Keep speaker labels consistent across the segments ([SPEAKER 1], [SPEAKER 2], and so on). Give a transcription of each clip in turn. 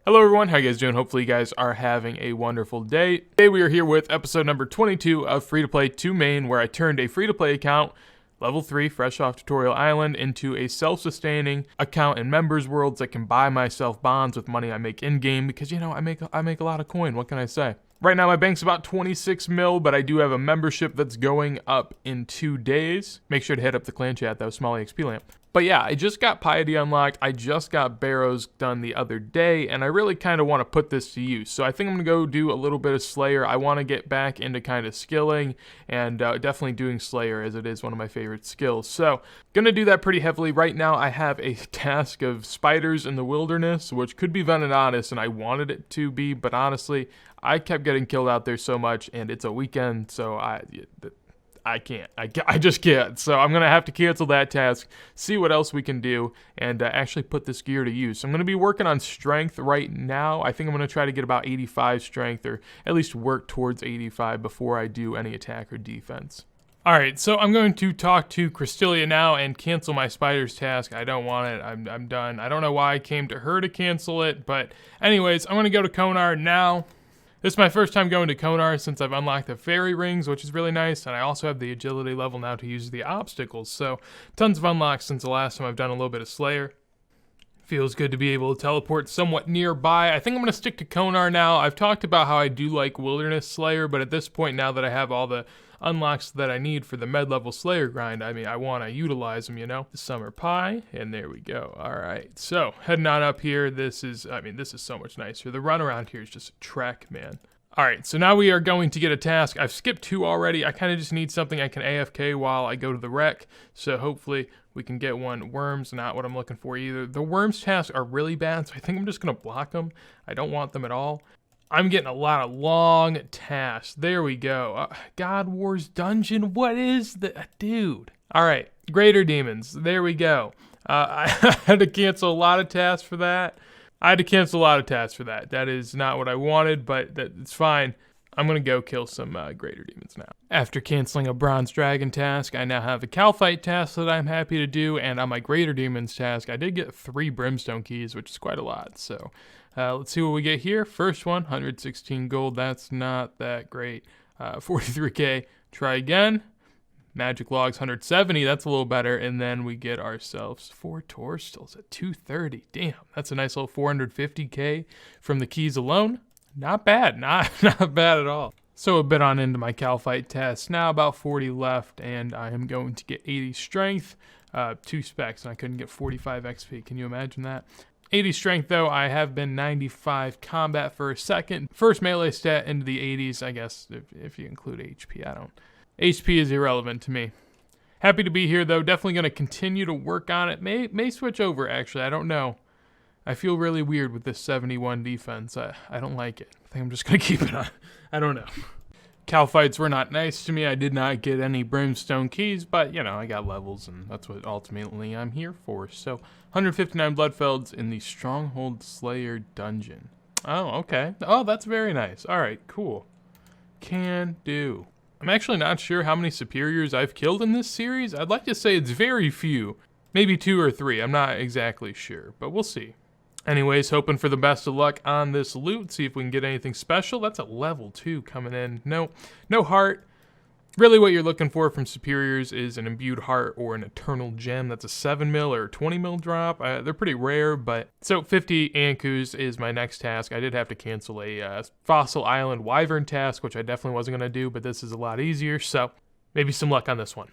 [SPEAKER 1] Hello everyone, how you guys doing? Hopefully you guys are having a wonderful day. Today we are here with episode number 22 of Free to Play 2 Main, where I turned a free to play account, level 3, fresh off Tutorial Island, into a self-sustaining account in Members Worlds that can buy myself bonds with money I make in-game because, you know, I make a lot of coin, what can I say? Right now my bank's about 26 mil, but I do have a membership that's going up in 2 days. Make sure to hit up the clan chat though, Smallexplamp. But yeah, I just got Piety unlocked, I just got Barrows done the other day, and I really kind of want to put this to use. So I think I'm going to go do a little bit of Slayer. I want to get back into kind of skilling, and definitely doing Slayer as it is one of my favorite skills. So, going to do that pretty heavily. Right now I have a task of spiders in the wilderness, which could be Venenatis, and I wanted it to be, but honestly, I kept getting killed out there so much, and it's a weekend, so I can't. I just can't. So I'm going to have to cancel that task, see what else we can do, and actually put this gear to use. So I'm going to be working on strength right now. I think I'm going to try to get about 85 strength, or at least work towards 85 before I do any attack or defense. Alright, so I'm going to talk to Crystalia now and cancel my spiders task. I don't want it. I'm done. I don't know why I came to her to cancel it, but anyways, I'm going to go to Konar now. This is my first time going to Konar since I've unlocked the fairy rings, which is really nice, and I also have the agility level now to use the obstacles, so tons of unlocks since the last time I've done a little bit of Slayer. Feels good to be able to teleport somewhat nearby. I think I'm going to stick to Konar now. I've talked about how I do like Wilderness Slayer, but at this point, now that I have all the unlocks that I need for the med-level Slayer grind, I mean, I want to utilize them, you know? The Summer Pie, and there we go. Alright, so, heading on up here, this is so much nicer. The run around here is just a trek, man. Alright, so now we are going to get a task. I've skipped 2 already. I kind of just need something I can AFK while I go to the wreck, so hopefully we can get one. Worms, not what I'm looking for either. The worms tasks are really bad, so I think I'm just going to block them. I don't want them at all. I'm getting a lot of long tasks. There we go. God Wars Dungeon. What is the... Dude. All right. Greater Demons. There we go. I had to cancel a lot of tasks for that. That is not what I wanted, but it's fine. I'm going to go kill some Greater Demons now. After canceling a Bronze Dragon task, I now have a Calphite task that I'm happy to do, and on my Greater Demons task, I did get 3 Brimstone keys, which is quite a lot, so... let's see what we get here. First one, 116 gold. That's not that great. 43k. Try again. Magic logs, 170. That's a little better. And then we get ourselves 4 Torstals at 230. Damn, that's a nice little 450k from the keys alone. Not bad. Not bad at all. So a bit on into my Calphite test. Now about 40 left, and I am going to get 80 strength. 2 specs, and I couldn't get 45 XP. Can you imagine that? 80 strength though, I have been 95 combat for a second. First melee stat into the 80s, I guess, if you include HP, HP is irrelevant to me. Happy to be here though, definitely going to continue to work on it. May switch over actually, I don't know. I feel really weird with this 71 defense, I don't like it. I think I'm just going to keep it on, I don't know. Calphites were not nice to me. I did not get any Brimstone keys, but, you know, I got levels, and that's what ultimately I'm here for. So, 159 Bloodfelds in the Stronghold Slayer dungeon. Oh, okay. Oh, that's very nice. All right, cool. Can do. I'm actually not sure how many superiors I've killed in this series. I'd like to say it's very few. Maybe 2 or 3. I'm not exactly sure, but we'll see. Anyways, hoping for the best of luck on this loot. See if we can get anything special. That's a level 2 coming in. No heart. Really what you're looking for from superiors is an imbued heart or an eternal gem. That's a 7 mil or 20 mil drop. They're pretty rare, but... So 50 Ankus is my next task. I did have to cancel a Fossil Island Wyvern task, which I definitely wasn't going to do, but this is a lot easier, so maybe some luck on this one.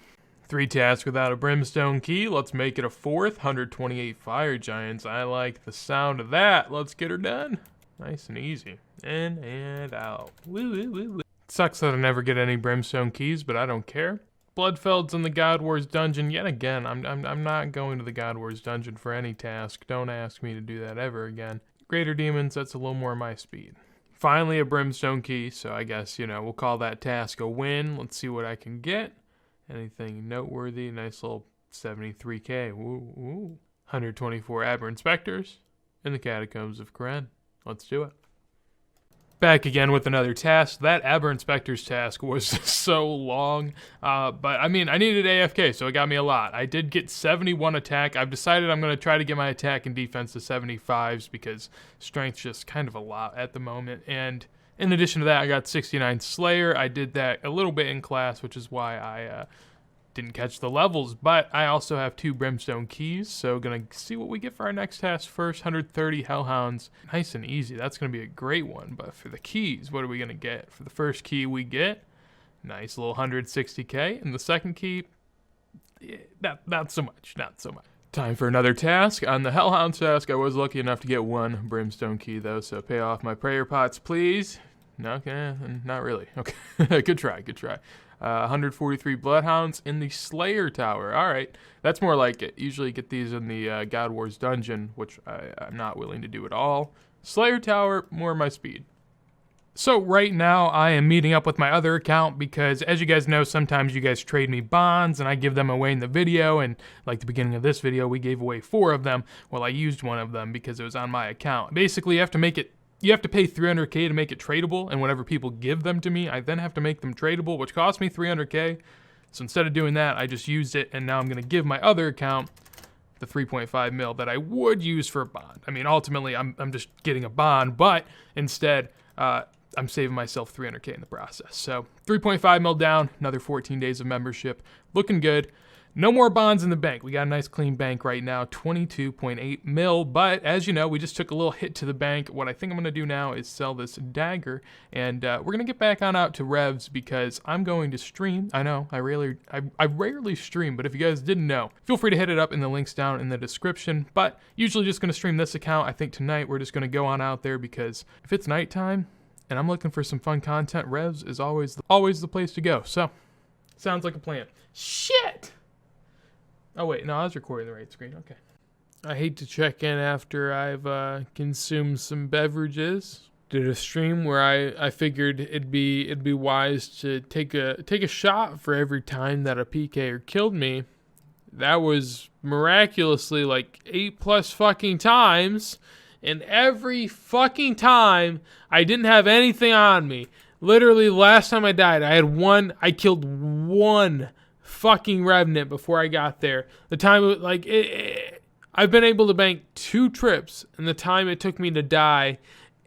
[SPEAKER 1] 3 tasks without a Brimstone key. Let's make it a 4th. 128 Fire Giants. I like the sound of that. Let's get her done. Nice and easy. In and out. Woo, woo, woo, woo. Sucks that I never get any Brimstone keys, but I don't care. Bloodfelds in the God Wars dungeon. Yet again, I'm not going to the God Wars dungeon for any task. Don't ask me to do that ever again. Greater Demons, that's a little more my speed. Finally a Brimstone key, so I guess, you know, we'll call that task a win. Let's see what I can get. Anything noteworthy? Nice little 73k. Woo, woo. 124 Aberrant Specters in the Catacombs of Karen. Let's do it. Back again with another task. That Aber Inspector's task was so long, but I mean, I needed AFK, so it got me a lot. I did get 71 attack. I've decided I'm going to try to get my attack and defense to 75s because strength's just kind of a lot at the moment. And in addition to that, I got 69 Slayer. I did that a little bit in class, which is why I didn't catch the levels, but I also have 2 Brimstone keys, so gonna see what we get for our next task first. 130 Hellhounds, nice and easy. That's gonna be a great one. But for the keys, what are we gonna get? For the first key, we get nice little 160k, and the second key, not so much, not so much. Time for another task. On the Hellhounds task, I was lucky enough to get 1 Brimstone key though, so pay off my prayer pots, please. No, okay, not really. Okay, good try, good try. 143 Bloodhounds in the Slayer Tower. All right, that's more like it. Usually get these in the God Wars dungeon, which I'm not willing to do at all. Slayer Tower, more my speed. So right now I am meeting up with my other account because, as you guys know, sometimes you guys trade me bonds and I give them away in the video, and like the beginning of this video, we gave away 4 of them. Well, I used 1 of them because it was on my account. Basically, you have to pay 300k to make it tradable, and whenever people give them to me, I then have to make them tradable, which cost me 300k. So instead of doing that, I just used it, and now I'm going to give my other account the 3.5 mil that I would use for a bond. I mean, ultimately, I'm just getting a bond, but instead, I'm saving myself 300k in the process. So 3.5 mil down, another 14 days of membership, looking good. No more bonds in the bank. We got a nice clean bank right now, 22.8 mil, but as you know, we just took a little hit to the bank. What I think I'm gonna do now is sell this dagger, and we're gonna get back on out to Revs because I'm going to stream. I know, I rarely stream, but if you guys didn't know, feel free to hit it up in the links down in the description, but usually just gonna stream this account. I think tonight we're just gonna go on out there because if it's nighttime and I'm looking for some fun content, Revs is always the place to go. So, sounds like a plan. Shit! Oh wait, no, I was recording the right screen, okay. I hate to check in after I've consumed some beverages. Did a stream where I figured it'd be wise to take a shot for every time that a PKer killed me. That was miraculously like 8+ fucking times, and every fucking time I didn't have anything on me. Literally, the last time I died, I killed 1 fucking revenant before I got there. The time, I've been able to bank 2 trips, and the time it took me to die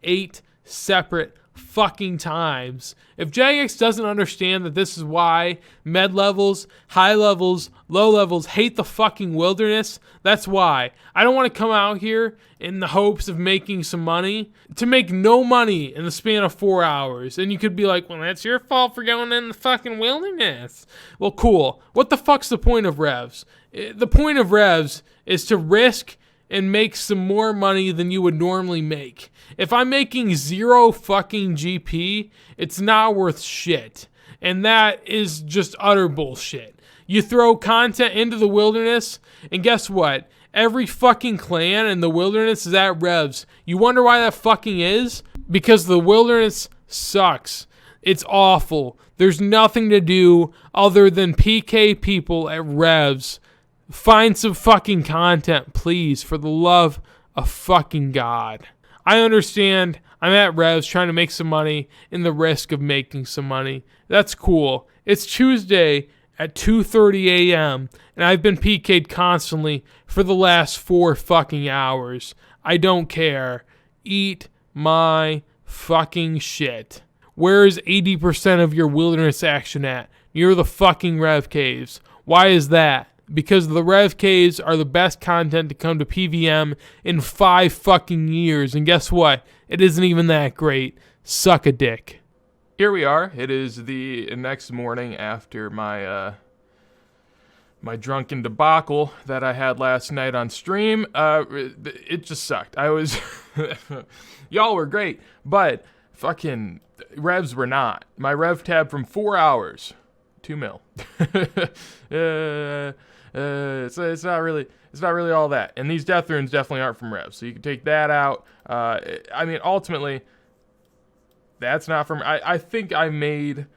[SPEAKER 1] 8 separate fucking times. If Jagex doesn't understand that this is why med levels, high levels, low levels hate the fucking wilderness, that's why. I don't want to come out here in the hopes of making some money to make no money in the span of 4 hours. And you could be like, well, that's your fault for going in the fucking wilderness. Well, cool. What the fuck's the point of Revs? The point of Revs is to risk and make some more money than you would normally make. If I'm making 0 fucking GP, it's not worth shit. And that is just utter bullshit. You throw content into the wilderness, and guess what? Every fucking clan in the wilderness is at Revs. You wonder why that fucking is? Because the wilderness sucks. It's awful. There's nothing to do other than PK people at Revs. Find some fucking content, please, for the love of fucking God. I understand I'm at Revs trying to make some money in the risk of making some money. That's cool. It's Tuesday at 2:30 a.m. and I've been PK'd constantly for the last 4 fucking hours. I don't care. Eat my fucking shit. Where is 80% of your wilderness action at? Near the fucking Rev Caves. Why is that? Because the Rev Caves are the best content to come to PVM in 5 fucking years. And guess what? It isn't even that great. Suck a dick. Here we are. It is the next morning after my my drunken debacle that I had last night on stream. It just sucked. Y'all were great, but fucking Revs were not. My Rev tab from 4 hours, 2 mil. It's not really all that. And these death runes definitely aren't from Revs, so you can take that out. I mean, ultimately, that's not from. I think I made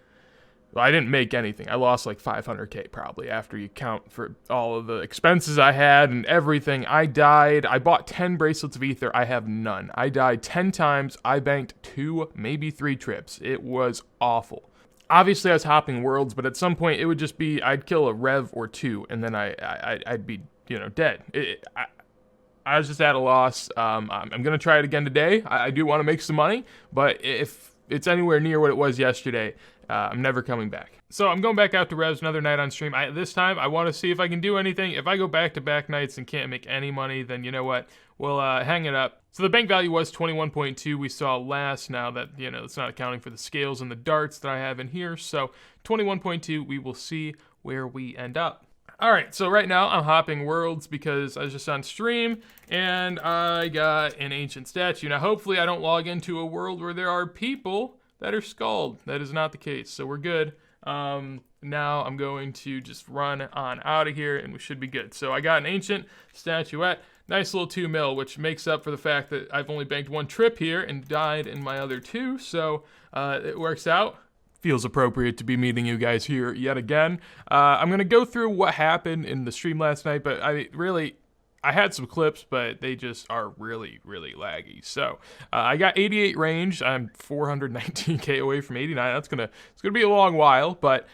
[SPEAKER 1] Well, I didn't make anything. I lost like 500K probably after you count for all of the expenses I had and everything. I died. I bought 10 bracelets of ether. I have none. I died 10 times. I banked 2, maybe 3 trips. It was awful. Obviously, I was hopping worlds, but at some point it would just be I'd kill a rev or 2, and then I'd be dead. I was just at a loss. I'm gonna try it again today. I do want to make some money, but if it's anywhere near what it was yesterday, I'm never coming back. So I'm going back out to revs another night on stream. This time, I want to see if I can do anything. If I go back-to-back nights and can't make any money, then you know what? We'll hang it up. So the bank value was 21.2 we saw last. Now that, it's not accounting for the scales and the darts that I have in here. So 21.2, we will see where we end up. All right, so right now I'm hopping worlds because I was just on stream and I got an ancient statue. Now, hopefully I don't log into a world where there are people that are skulled. That is not the case, so we're good. Now I'm going to just run on out of here and we should be good. So I got an ancient statuette, nice little 2 mil, which makes up for the fact that I've only banked 1 trip here and died in my other 2, so it works out. Feels appropriate to be meeting you guys here yet again. I'm going to go through what happened in the stream last night, but I had some clips, but they just are really, really laggy. So I got 88 range. I'm 419K away from 89. It's gonna be a long while, but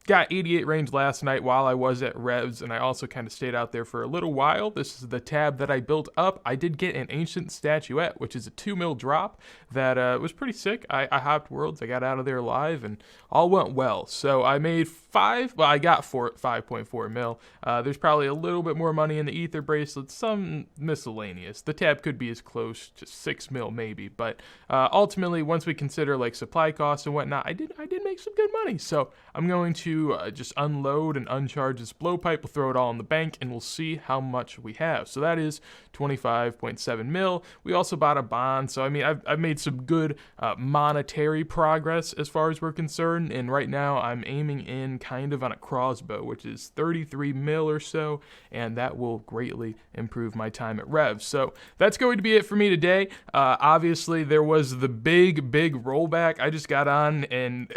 [SPEAKER 1] got 88 range last night while I was at revs, and I also kind of stayed out there for a little while. This is the tab that I built up. I did get an ancient statuette, which is a 2 mil drop that was pretty sick. I hopped worlds. I got out of there alive, and all went well. So I made I got 5.4 mil. There's probably a little bit more money in the ether bracelets, some miscellaneous. The tab could be as close to 6 mil maybe, but ultimately, once we consider like supply costs and whatnot, I did make some good money. So I'm going to just unload and uncharge this blowpipe. We'll throw it all in the bank, and we'll see how much we have. So that is 25.7 mil. We also bought a bond, so I mean, I've made some good monetary progress as far as we're concerned, and right now I'm aiming in kind of on a crossbow, which is 33 mil or so, and that will greatly improve my time at revs. So that's going to be it for me today. Obviously, there was the big rollback. I just got on, and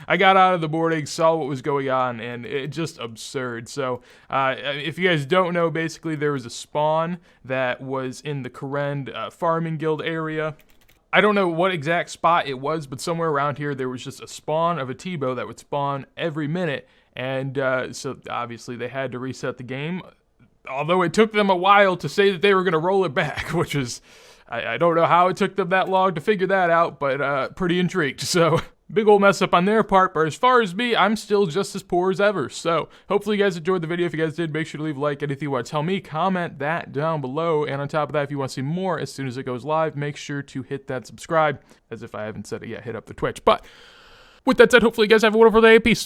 [SPEAKER 1] I got out of the boarding, saw what was going on, and it's just absurd. So if you guys don't know, basically there was a spawn that was in the Karen farming guild area. I don't know what exact spot it was, but somewhere around here there was just a spawn of a Tbow that would spawn every minute, and so obviously they had to reset the game, although it took them a while to say that they were going to roll it back, which is, I don't know how it took them that long to figure that out, but pretty intrigued. So big old mess up on their part, but as far as me, I'm still just as poor as ever. So hopefully you guys enjoyed the video. If you guys did, make sure to leave a like. Anything you want to tell me, comment that down below. And on top of that, if you want to see more as soon as it goes live, make sure to hit that subscribe. As if I haven't said it yet, hit up the Twitch. But with that said, hopefully you guys have a wonderful day. Peace.